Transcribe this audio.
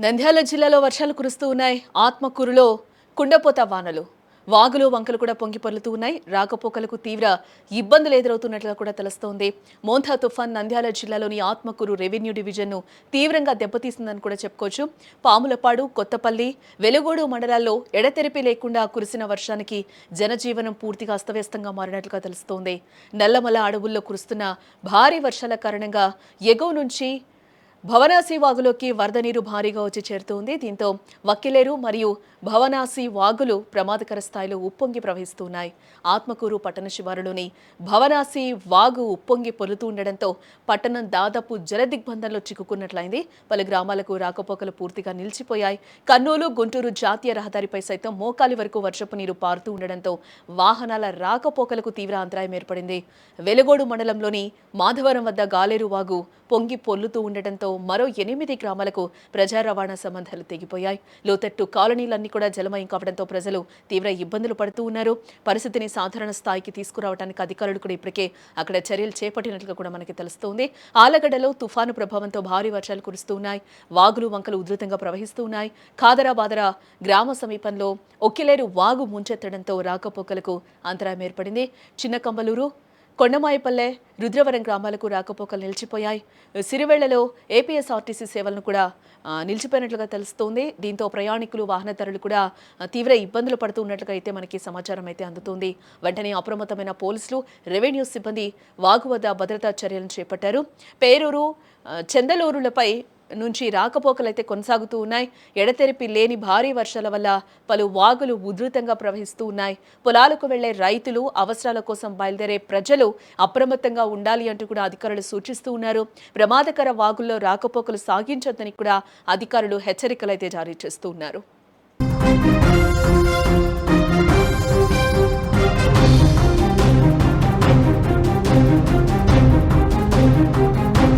నంద్యాల జిల్లాలో వర్షాలు కురుస్తూ ఉన్నాయి. ఆత్మకూరులో కుండపోత వానలు. వాగులు వంకలు కూడా పొంగి పొర్లుతూ ఉన్నాయి. రాకపోకలకు తీవ్ర ఇబ్బందులు ఎదురవుతున్నట్లుగా కూడా తెలుస్తోంది. మోంథా తుఫాన్ నంద్యాల జిల్లాలోని ఆత్మకూరు రెవెన్యూ డివిజన్ను తీవ్రంగా దెబ్బతీసిందని కూడా చెప్పుకోవచ్చు. పాములపాడు, కొత్తపల్లి, వెలుగోడు మండలాల్లో ఎడతెరిపి లేకుండా కురిసిన వర్షానికి జనజీవనం పూర్తిగా అస్తవ్యస్తంగా మారినట్లుగా తెలుస్తోంది. నల్లమల అడవుల్లో కురుస్తున్న భారీ వర్షాల కారణంగా ఎగువ నుంచి భవనాసి వాగులోకి వరద నీరు భారీగా వచ్చి చేరుతోంది. దీంతో వక్కిలేరు మరియు భవనాసి వాగులు ప్రమాదకర స్థాయిలో ఉప్పొంగి ప్రవహిస్తున్నాయి. ఆత్మకూరు పట్టణ శివారులోని భవనాసి వాగు ఉప్పొంగి పొర్లుతూ ఉండడంతో పట్టణం దాదాపు జలదిగ్బంధంలో చిక్కుకున్నట్లయింది. పలు గ్రామాలకు రాకపోకలు పూర్తిగా నిలిచిపోయాయి. కర్నూలు, గుంటూరు జాతీయ రహదారిపై సైతం మోకాలి వరకు వర్షపు నీరు పారుతూ ఉండడంతో వాహనాల రాకపోకలకు తీవ్ర అంతరాయం ఏర్పడింది. వెలుగోడు మండలంలోని మాధవరం వద్ద గాలేరు వాగు పొంగి పొర్లుతూ ఉండటంతో మరో 8 గ్రామాలకు ప్రజా రవాణా సంబంధాలు తెగిపోయాయి. లోతట్టు కాలనీలన్నీ కూడా జలమయం కావడంతో ప్రజలు తీవ్ర ఇబ్బందులు పడుతూ ఉన్నారు. పరిస్థితిని సాధారణ స్థాయికి తీసుకురావడానికి అధికారులు కూడా ఇప్పటికే అక్కడ చర్యలు చేపట్టినట్లుగా కూడా మనకి తెలుస్తోంది. ఆలగడ్డలో తుఫాను ప్రభావంతో భారీ వర్షాలు కురుస్తూ ఉన్నాయి. వాగులు వంకలు ఉధృతంగా ప్రవహిస్తూ ఉన్నాయి. ఖాదరా గ్రామ సమీపంలో ఒక్కిలేరు వాగు ముంచెత్తడంతో రాకపోకలకు అంతరాయం ఏర్పడింది. చిన్న కంబలూరు, కొండమాయపల్లె, రుద్రవరం గ్రామాలకు రాకపోకలు నిలిచిపోయాయి. సిరివెళ్లలో ఏపీఎస్ఆర్టీసీ సేవలను కూడా నిలిచిపోయినట్లుగా తెలుస్తోంది. దీంతో ప్రయాణికులు, వాహనదారులు కూడా తీవ్ర ఇబ్బందులు పడుతున్నట్లుగా అయితే మనకి సమాచారం అయితే అందుతోంది. వెంటనే అప్రమత్తమైన పోలీసులు, రెవెన్యూ సిబ్బంది వాగు వద్ద భద్రతా చర్యలను చేపట్టారు. పేరూరు, చందలూరులపై నుంచి రాకపోకలైతే కొనసాగుతూ ఉన్నాయి. ఎడతెరిపి లేని భారీ వర్షాల వల్ల పలు వాగులు ఉధృతంగా ప్రవహిస్తూ ఉన్నాయి. పొలాలకు వెళ్లే రైతులు, అవసరాల కోసం బయలుదేరే ప్రజలు అప్రమత్తంగా ఉండాలి అంటూ కూడా అధికారులు సూచిస్తూ ఉన్నారు. ప్రమాదకర వాగుల్లో రాకపోకలు సాగించొద్దని కూడా అధికారులు హెచ్చరికలైతే జారీ చేస్తూ ఉన్నారు.